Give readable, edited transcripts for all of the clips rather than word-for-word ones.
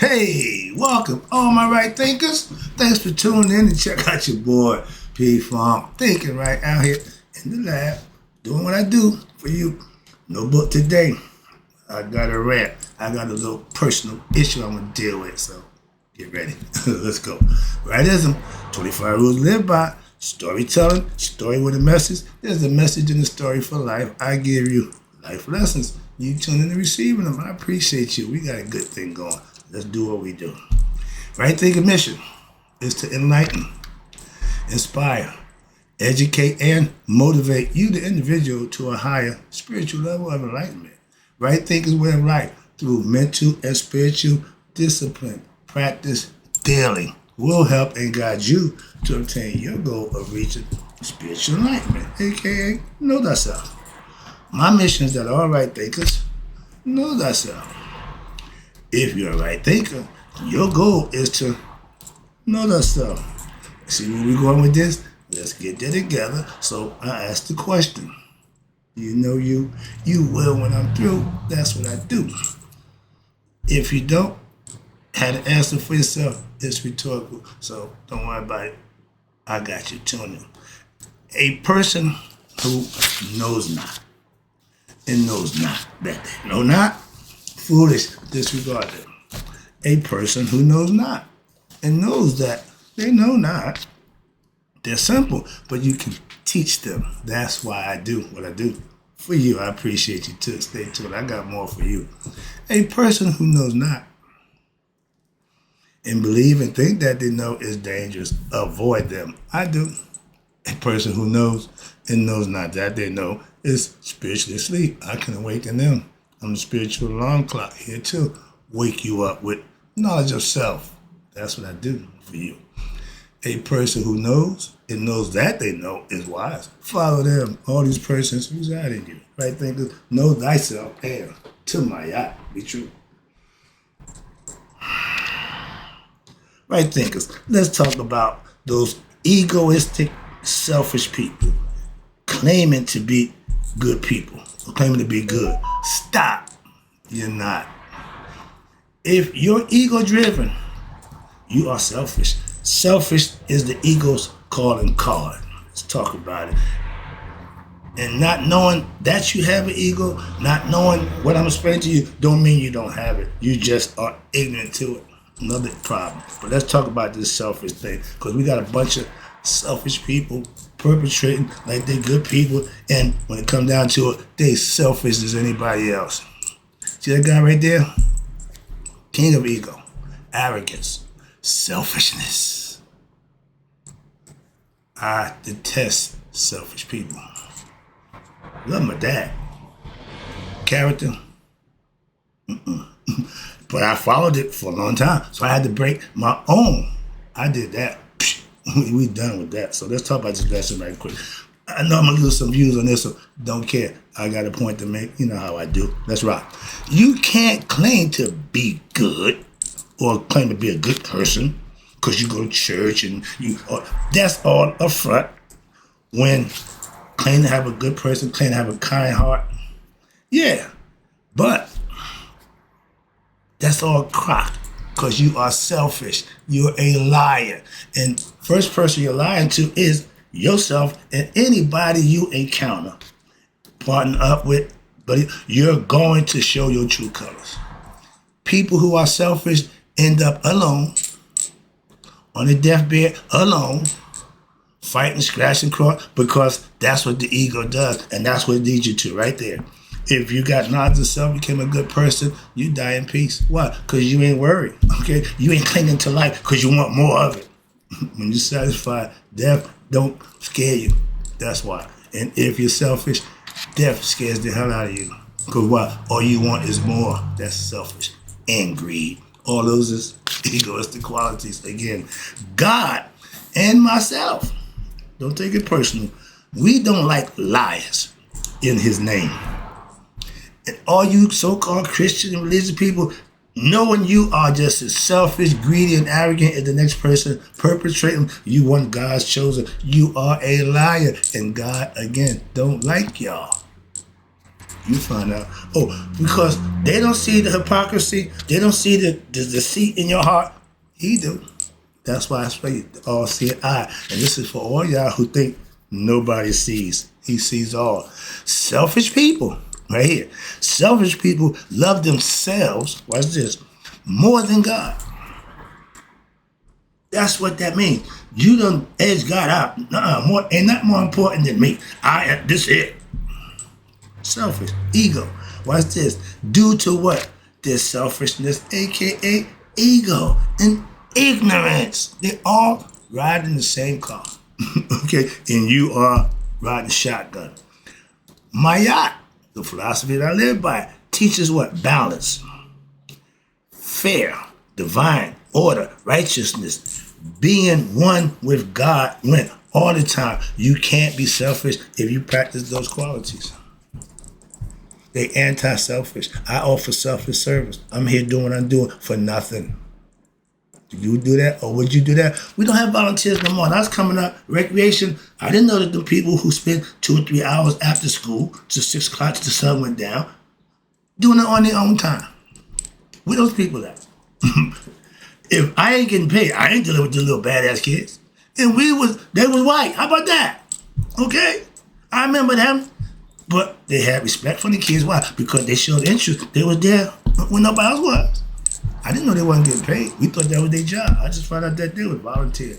Hey, welcome, all my right thinkers. Thanks for tuning in and check out your boy, P Funk, thinking right out here in the lab, doing what I do for you. No book today. I got a rant. I got a little personal issue I'm going to deal with, so get ready. Let's go. Rightism, 25 rules to live by. Storytelling, story with a message. There's a message in the story for life. I give you life lessons. You tune in and receiving them. I appreciate you. We got a good thing going. Let's do what we do. Right thinking mission is to enlighten, inspire, educate, and motivate you, the individual, to a higher spiritual level of enlightenment. Right thinking's way of life through mental and spiritual discipline, practice daily, will help and guide you to obtain your goal of reaching spiritual enlightenment, aka know thyself. My mission is that all right thinkers know thyself. If you're a right thinker, your goal is to know thyself. See where we're going with this? Let's get there together. So I ask the question. You know you will when I'm through. That's what I do. If you don't have an answer for yourself, it's rhetorical. So don't worry about it. I got you. Tune in. A person who knows not and knows not that they know not, foolish, disregard them. A person who knows not and knows that they know not, they're simple, but you can teach them. That's why I do what I do. For you, I appreciate you too. Stay tuned. I got more for you. A person who knows not and believe and think that they know is dangerous, avoid them. I do. A person who knows and knows not that they know is spiritually asleep. I can awaken them. I'm the spiritual alarm clock here too. Wake you up with knowledge of self. That's what I do for you. A person who knows and knows that they know is wise. Follow them. All these persons reside in you. Right thinkers, know thyself and to my yacht be true. Right thinkers, let's talk about those egoistic, selfish people claiming to be good people or claiming to be good. Stop. You're not. If you're ego-driven, you are selfish. Selfish is the ego's calling card. Let's talk about it. And not knowing that you have an ego, not knowing what I'm explaining to you, don't mean you don't have it. You just are ignorant to it. Another problem. But let's talk about this selfish thing, because we got a bunch of selfish people perpetrating like they're good people, and when it comes down to it, they selfish as anybody else. See that guy right there? King of ego, arrogance, selfishness. I detest selfish people. Love my dad. Character. But I followed it for a long time, so I had to break my own. I did that. We done with that. So let's talk about this lesson right quick. I know I'm going to lose some views on this, so don't care. I got a point to make. You know how I do. Let's rock. You can't claim to be good or claim to be a good person because you go to church and that's all a front. When claim to have a good person, claim to have a kind heart. Yeah, but that's all crock because you are selfish. You're a liar. And first person you're lying to is yourself and anybody you encounter. Partner up with, but you're going to show your true colors. People who are selfish end up alone, on a deathbed, alone, fighting, scratching, clawing, because that's what the ego does, and that's what it leads you to right there. If you got knowledge of self, became a good person, you die in peace. Why? Because you ain't worried, okay? You ain't clinging to life because you want more of it. When you're satisfied, death don't scare you. That's why. And if you're selfish, death scares the hell out of you. Because why? All you want is more. That's selfish. And greed. All those is egoistic qualities. Again, God and myself. Don't take it personal. We don't like liars in his name. And all you so-called Christian and religious people, knowing you are just as selfish, greedy, and arrogant as the next person perpetrating, you want God's chosen. You are a liar. And God, again, don't like y'all. You find out. Oh, because they don't see the hypocrisy. They don't see the deceit in your heart. He do. That's why I say all see I. And this is for all y'all who think nobody sees. He sees all. Selfish people, right here. Selfish people love themselves, watch this, more than God. That's what that means. You done edge God out. Ain't not more important than me. This it. Selfish. Ego. Watch this. Due to what? This selfishness, aka ego and ignorance. They all ride in the same car. Okay? And you are riding shotgun. My yacht, the philosophy that I live by, teaches what? Balance. Fair. Divine. Order. Righteousness. Being one with God when all the time. You can't be selfish if you practice those qualities. They anti-selfish. I offer selfish service. I'm here doing what I'm doing for nothing. Did you do that or would you do that? We don't have volunteers no more. When I was coming up, recreation, I didn't know that the people who spent 2 or 3 hours after school to 6 o'clock till the sun went down, doing it on their own time. Where those people at? If I ain't getting paid, I ain't dealing with the little badass kids. And they was white. How about that? Okay? I remember them. But they had respect for the kids. Why? Because they showed interest. They was there when nobody else was. I didn't know they wasn't getting paid. We thought that was their job. I just found out that they was volunteer.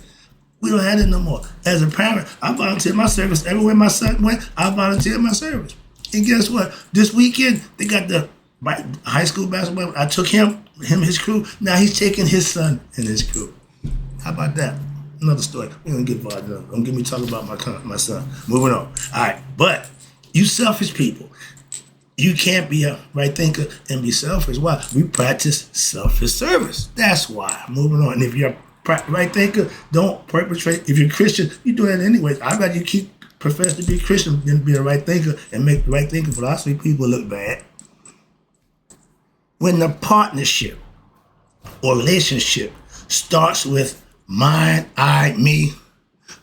We don't have it no more. As a parent, I volunteered my service. Everywhere my son went, I volunteered my service. And guess what? This weekend, they got the high school basketball. I took him, his crew. Now he's taking his son and his crew. How about that? Another story. We don't get bothered up. Don't get me talking about my son. Moving on. All right, but you selfish people. You can't be a right thinker and be selfish. Why? We practice selfish service. That's why. Moving on. And if you're a right thinker, don't perpetrate. If you're Christian, you do that anyways. I'd rather you profess to be Christian than be a right thinker and make the right thinking philosophy people look bad. When the partnership or relationship starts with mine, I, me,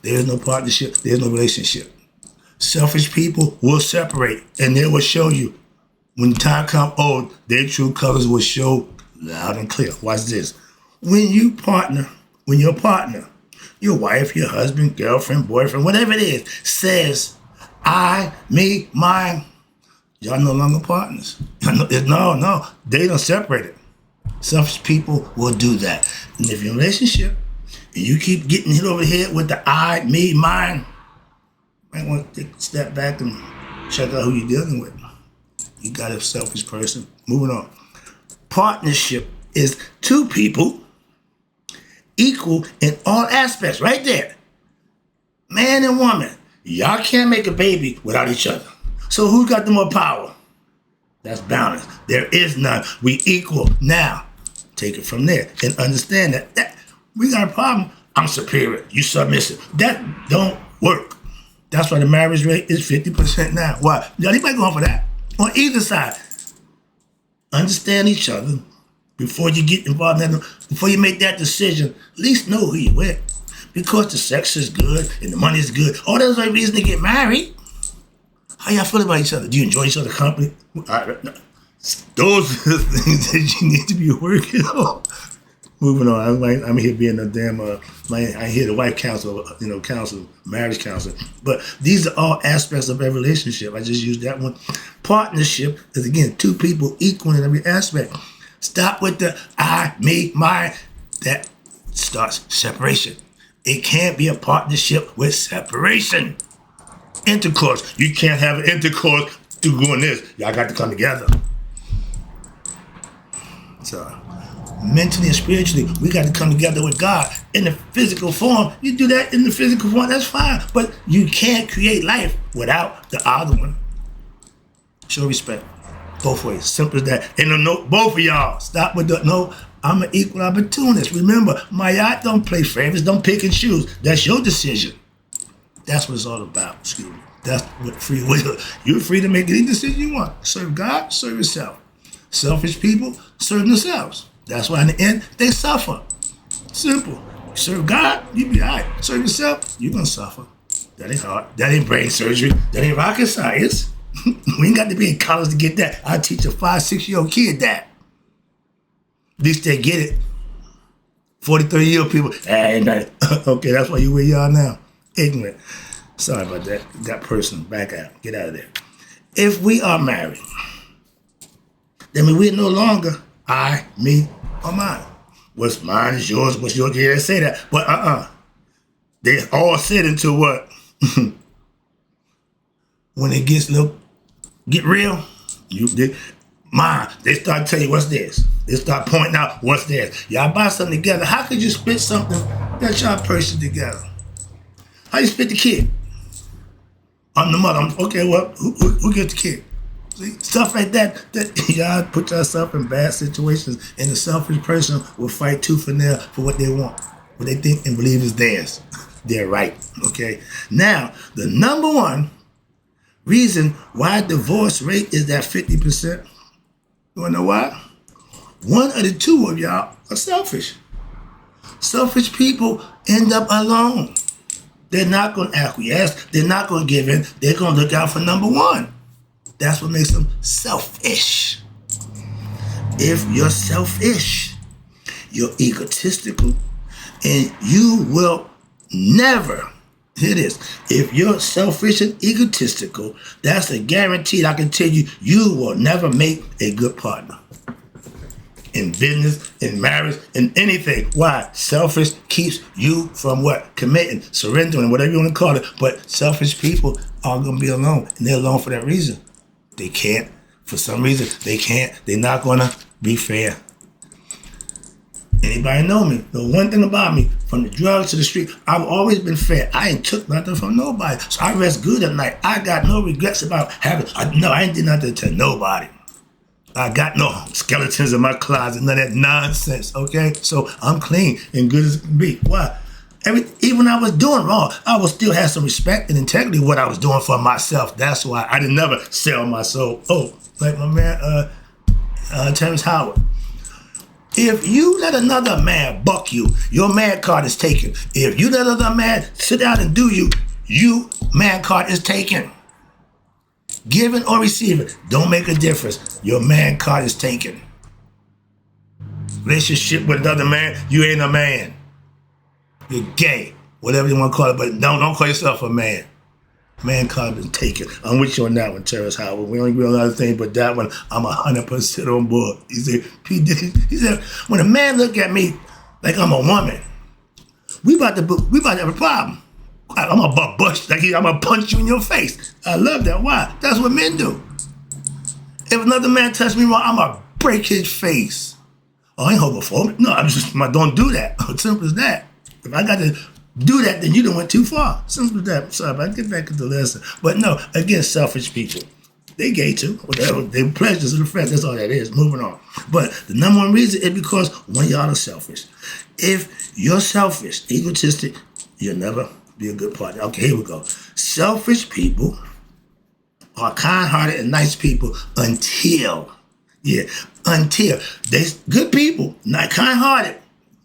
there's no partnership, there's no relationship. Selfish people will separate, and they will show you. When time comes, their true colors will show loud and clear. Watch this. When your partner, your wife, your husband, girlfriend, boyfriend, whatever it is, says, I, me, mine, y'all no longer partners. No, they don't separate it. Selfish people will do that. And if you're in a relationship, and you keep getting hit over the head with the I, me, mine, you might want to take a step back and check out who you're dealing with. You got a selfish person. Moving on. Partnership is 2 people equal in all aspects. Right there. Man and woman. Y'all can't make a baby without each other. So who got the more power? That's balance. There is none. We equal. Now, take it from there and understand that we got a problem. I'm superior. You submissive. That don't work. That's why the marriage rate is 50% now. Why? Anybody going for that? On either side. Understand each other before you get involved in that, before you make that decision. At least know who you're with. Because the sex is good and the money is good. All those are reasons to get married. How y'all feel about each other? Do you enjoy each other's company? Those are the things that you need to be working on. Moving on, I'm here being a damn, I hear the wife counsel, marriage counselor. But these are all aspects of every relationship. I just used that one. Partnership is, again, 2 people equal in every aspect. Stop with the I, me, mine. That starts separation. It can't be a partnership with separation. Intercourse. You can't have an intercourse through doing this. Y'all got to come together. So, mentally and spiritually, we got to come together with God in the physical form. You do that in the physical form, that's fine. But you can't create life without the other one. Show respect. Both ways. Simple as that. And both of y'all, stop with I'm an equal opportunist. Remember, my yacht don't play favorites, don't pick and choose. That's your decision. That's what it's all about. Excuse me. That's what free will. You're free to make any decision you want. Serve God, serve yourself. Selfish people serve themselves. That's why in the end, they suffer. Simple. Serve God, you be all right. Serve yourself, you're going to suffer. That ain't hard. That ain't brain surgery. That ain't rocket science. We ain't got to be in college to get that. I teach a 5-6-year-old kid that. At least they get it. 43-year-old people, ain't nothing. Okay, that's why you where you are now. Ignorant. Sorry about that. That person, back out. Get out of there. If we are married, then we're no longer I, me, or mine. What's mine is yours, what's yours, yeah, they say that. But they all sit into what? When it get real, they start telling you what's theirs. They start pointing out what's theirs. Y'all buy something together. How could you split something that y'all purchased together? How you split the kid? I'm the mother. Okay, well, who gets the kid? See, stuff like that y'all put yourself in bad situations, and the selfish person will fight tooth and nail for what they want, what they think and believe is theirs. They're right, okay? Now, the number one reason why divorce rate is at 50%, you wanna know why? One of the two of y'all are selfish. Selfish people end up alone. They're not gonna acquiesce, they're not gonna give in, they're gonna look out for number one. That's what makes them selfish. If you're selfish, you're egotistical, and you will never, hear this, if you're selfish and egotistical, that's a guarantee. I can tell you, you will never make a good partner. In business, in marriage, in anything. Why? Selfish keeps you from what? Committing, surrendering, whatever you want to call it. But selfish people are going to be alone, and they're alone for that reason. They can't, for some reason, they're not going to be fair. Anybody know me? The one thing about me, from the drugs to the street, I've always been fair. I ain't took nothing from nobody. So I rest good at night. I got no regrets about having, I ain't did nothing to nobody. I got no skeletons in my closet, none of that nonsense, okay? So I'm clean and good as it can be. Why? Even when I was doing wrong, I would still have some respect and integrity what I was doing for myself. That's why I didn't never sell my soul. Oh, like my man, Terrence Howard. If you let another man buck you, your man card is taken. If you let another man sit down and do you man card is taken. Giving or receiving, don't make a difference. Your man card is taken. Relationship with another man, you ain't a man. You're gay, whatever you want to call it, but don't call yourself a man. Man card is taken. I'm with you on that one, Terrence Howard. We don't agree on other things, but that one, I'm 100% on board. He said, when a man look at me like I'm a woman, we about to have a problem. I'm gonna punch you in your face. I love that. Why? That's what men do. If another man touch me wrong, I'm gonna break his face. Oh, I ain't homophobic. No, don't do that. Simple as that. If I got to do that, then you done went too far. Simple as that. Sorry, but I get back to the lesson. But no, again, selfish people. They gay too. Whatever. They pleasures of the flesh. That's all that is. Moving on. But the number one reason is because one of y'all are selfish. If you're selfish, egotistic, you'll never be a good partner. Okay, here we go. Selfish people are kind-hearted and nice people until they good people, not kind-hearted,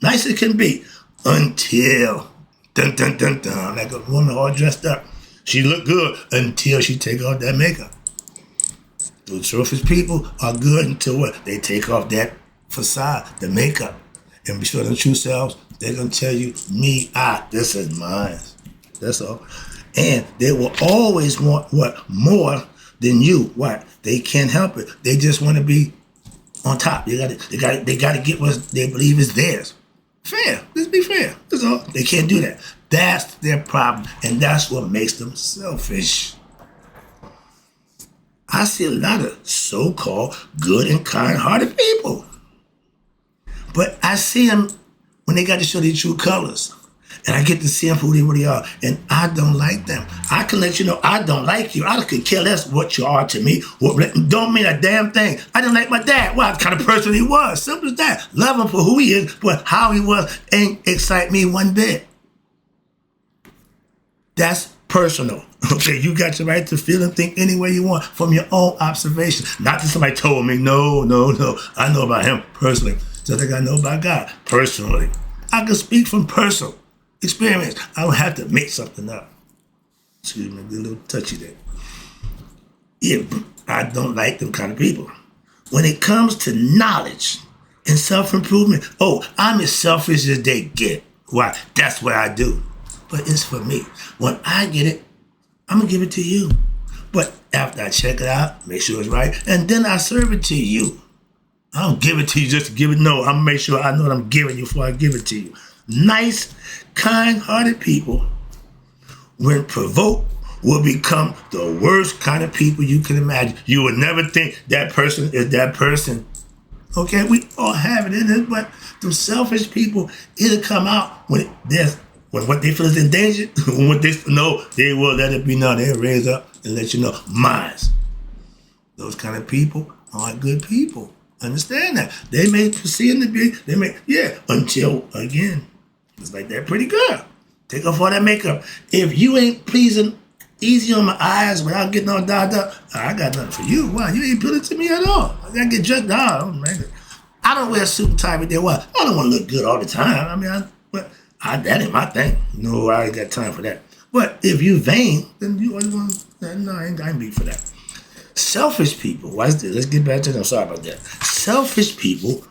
nice as can be, until like a woman all dressed up. She look good until she take off that makeup. Those selfish people are good until what? They take off that facade, the makeup, and be sure their true selves. They're gonna tell you, me, this is mine. That's all. And they will always want what? More than you. What? They can't help it. They just want to be on top. They gotta get what they believe is theirs. Fair. Let's be fair. That's all. They can't do that. That's their problem. And that's what makes them selfish. I see a lot of so-called good and kind-hearted people. But I see them when they got to show their true colors. And I get to see them for who they really are. And I don't like them. I can let you know I don't like you. I could care less what you are to me. Don't mean a damn thing. I didn't like my dad. What kind of person he was. Simple as that. Love him for who he is, but how he was ain't excite me one bit. That's personal. Okay, you got your right to feel and think any way you want from your own observation. Not that somebody told me, no. I know about him personally. Just like I know about God personally. I can speak from personal experience. I don't have to make something up. Excuse me, a little touchy there. Yeah, I don't like them kind of people. When it comes to knowledge and self-improvement, oh, I'm as selfish as they get. Why? That's what I do. But it's for me. When I get it, I'm going to give it to you. But after I check it out, make sure it's right, and then I serve it to you. I don't give it to you just to give it. No, I'm going to make sure I know what I'm giving you before I give it to you. Nice, kind-hearted people, when provoked, will become the worst kind of people you can imagine. You would never think that person is that person. Okay, we all have it in us, but them selfish people, it'll come out when what they feel is in danger. When they know, they will let it be known. They'll raise up and let you know. Minds. Those kind of people aren't good people. Understand that. They may perceive to be, until, again, it's like that pretty girl. Take off all that makeup. If you ain't pleasing easy on my eyes without getting all dolled up, I got nothing for you. Wow, you ain't appealing to me at all. I gotta get dressed down. I don't wear a suit and tie every day. Why? I don't want to look good all the time. That ain't my thing. No, I ain't got time for that. But if you vain, then you always want to, no, I ain't be for that. Selfish people, watch this. Let's get back to them. Sorry about that. Selfish people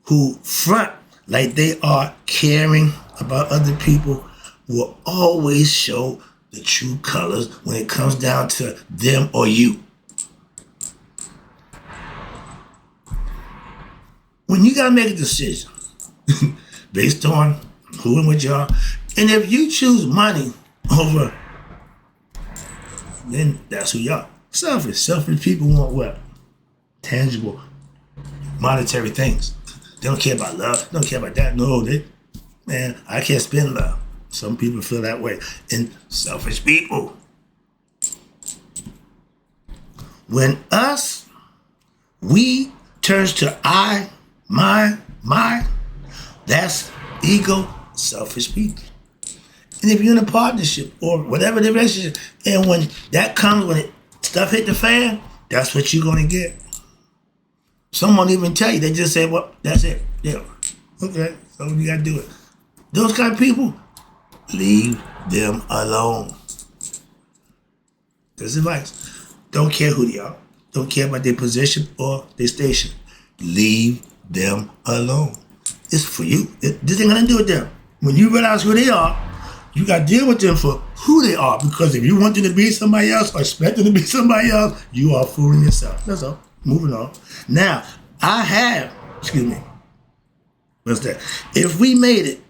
who front like they are caring about other people will always show the true colors when it comes down to them or you. When you gotta make a decision based on who and what y'all, and if you choose money over, then that's who y'all. Selfish. Selfish people want what? Tangible, monetary things. They don't care about love. They don't care about that. No, I can't spend love. Some people feel that way. And selfish people. When we turns to I, my, that's ego, selfish people. And if you're in a partnership or whatever the relationship, and when that comes, stuff hit the fan, that's what you're going to get. Some won't even tell you. They just say, well, that's it. Yeah. Okay, so you got to do it. Those kind of people, leave them alone. That's advice. Don't care who they are. Don't care about their position or their station. Leave them alone. It's for you. This ain't gonna do with them. When you realize who they are, you gotta deal with them for who they are. Because if you want them to be somebody else or expect them to be somebody else, you are fooling yourself. That's all. Moving on. Now, what's that? If we made it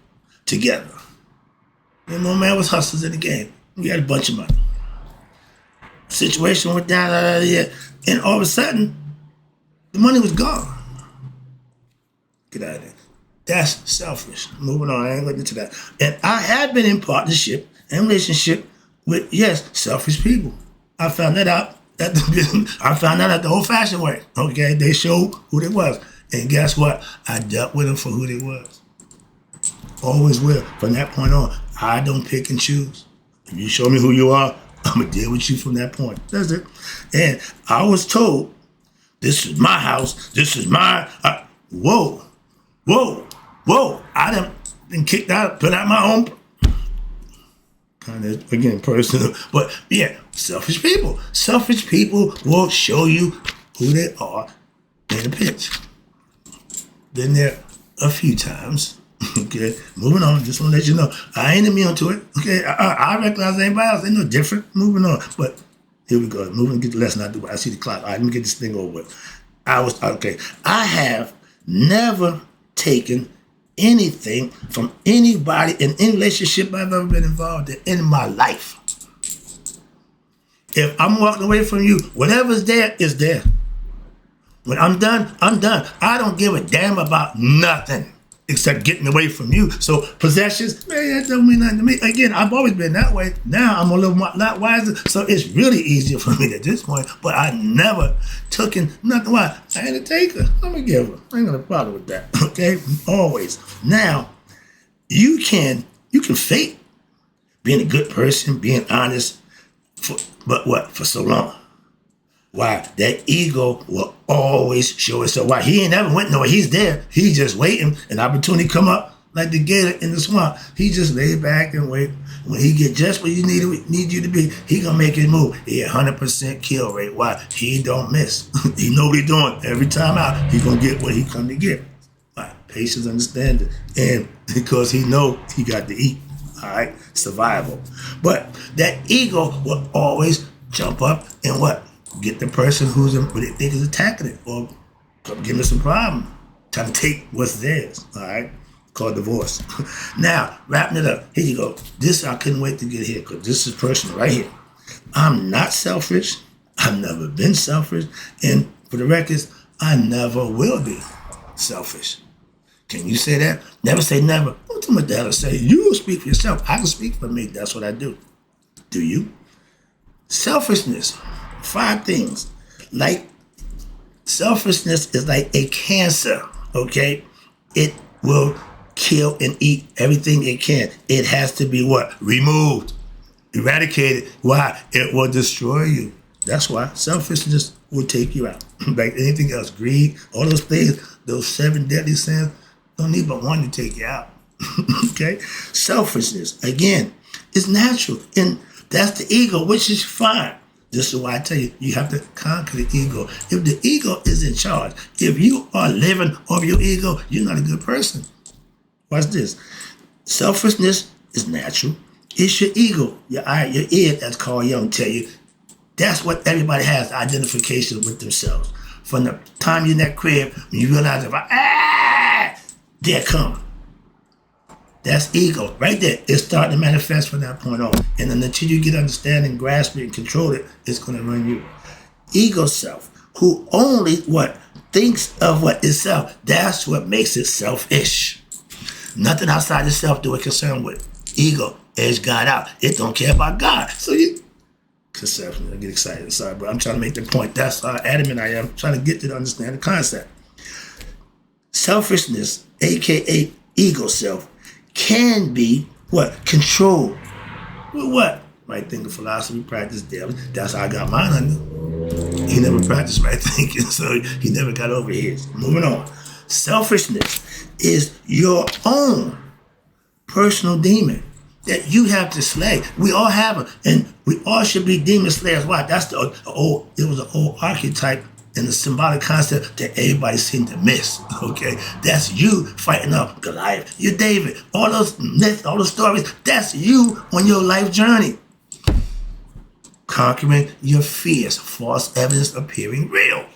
together, and my man was hustlers in the game. We had a bunch of money. Situation went down, and all of a sudden, the money was gone. Get out of there. That's selfish. Moving on, I ain't going into that. And I have been in partnership and relationship with, selfish people. I found that out the old-fashioned way. Okay, they showed who they was. And guess what? I dealt with them for who they was. Always will. From that point on, I don't pick and choose. If you show me who you are, I'm going to deal with you from that point. That's it. And I was told, this is my house. This is my... Whoa. I done been kicked out, put out my own... Kind of, again, personal. But yeah, selfish people. Selfish people will show you who they are in the pitch. Been there a few times. Okay, moving on. Just want to let you know, I ain't immune to it. Okay, I recognize anybody else. They no different. Moving on. But here we go. Moving, get the lesson I do. I see the clock. All right, let me get this thing over with. I have never taken anything from anybody in any relationship I've ever been involved in my life. If I'm walking away from you, whatever's there is there. When I'm done, I'm done. I don't give a damn about nothing except getting away from you. So possessions, man, that don't mean nothing to me. Again, I've always been that way. Now I'm a lot wiser, so it's really easier for me at this point. But I never took in nothing. Why? I ain't a taker. I'm a giver. I ain't gonna bother with that. Okay, always. Now, you can fake being a good person, being honest, for so long. Why? That ego will always show itself. Why? He ain't never went nowhere. He's there. He's just waiting. An opportunity come up. Like the gator in the swamp. He just lay back and wait. When he get just where you need you to be, he gonna make his move. He 100% kill rate. Why? He don't miss. He know what he doing. Every time out, he gonna get what he come to get. Why? Patience, understanding. And because he know he got to eat. All right? Survival. But that ego will always jump up and what? Get the person who's what they think is attacking it. Or come give me some problem. Trying to take what's theirs. All right? Called divorce. Now, wrapping it up. Here you go. This I couldn't wait to get here because this is personal right here. I'm not selfish. I've never been selfish. And for the records, I never will be selfish. Can you say that? Never say never. What the hell to say? You speak for yourself. I can speak for me. That's what I do. Do you? Selfishness. 5 things. Like, selfishness is like a cancer, okay? It will kill and eat everything it can. It has to be what? Removed. Eradicated. Why? It will destroy you. That's why selfishness will take you out. Like anything else, greed, all those things, those 7 deadly sins, don't need but one to take you out. Okay? Selfishness, again, is natural. And that's the ego, which is fine. This is why I tell you, you have to conquer the ego. If the ego is in charge, if you are living off your ego, you're not a good person. Watch this. Selfishness is natural. It's your ego, your eye, your ear, as Carl Jung tell you. That's what everybody has, identification with themselves. From the time you're in that crib, when you realize, they're coming. That's ego. Right there. It's starting to manifest from that point on. And then until you get understanding, grasp it, and control it, it's going to run you. Ego self, who only what? Thinks of what itself. That's what makes it selfish. Nothing outside itself do it concerned with. Ego edge God out. It don't care about God. So you conception. I get excited. Sorry, but I'm trying to make the point. That's how adamant I am. Trying to get to understand the concept. Selfishness, aka ego self, can be what? Control. With what? Right thinking, philosophy, practice, daily. That's how I got mine under. He never practiced right thinking, so he never got over his. Moving on. Selfishness is your own personal demon that you have to slay. We all have them, and we all should be demon slayers. Why? That's it was an old archetype and the symbolic concept that everybody seemed to miss, okay? That's you fighting up Goliath. You're David. All those myths, all those stories, that's you on your life journey. Conquering your fears, false evidence appearing real.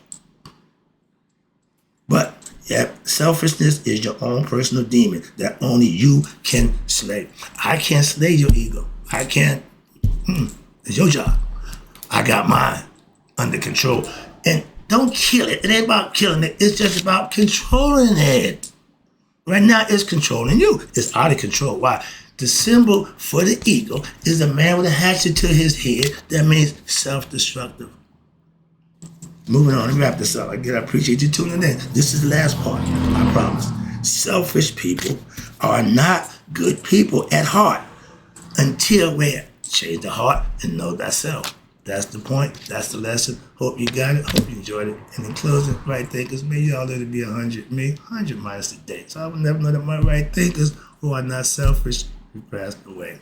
But yeah, selfishness is your own personal demon that only you can slay. I can't slay your ego. I can't. It's your job. I got mine under control. And don't kill it. It ain't about killing it. It's just about controlling it. Right now, it's controlling you. It's out of control. Why? The symbol for the ego is a man with a hatchet to his head. That means self-destructive. Moving on, let me wrap this up. Again, I appreciate you tuning in. This is the last part, I promise. Selfish people are not good people at heart until where? Change the heart and know thyself. That's the point. That's the lesson. Hope you got it. Hope you enjoyed it. And in closing, right thinkers, may y'all let it be 100. Me, 100 minus a day. So I will never know that my right thinkers who are not selfish will pass away.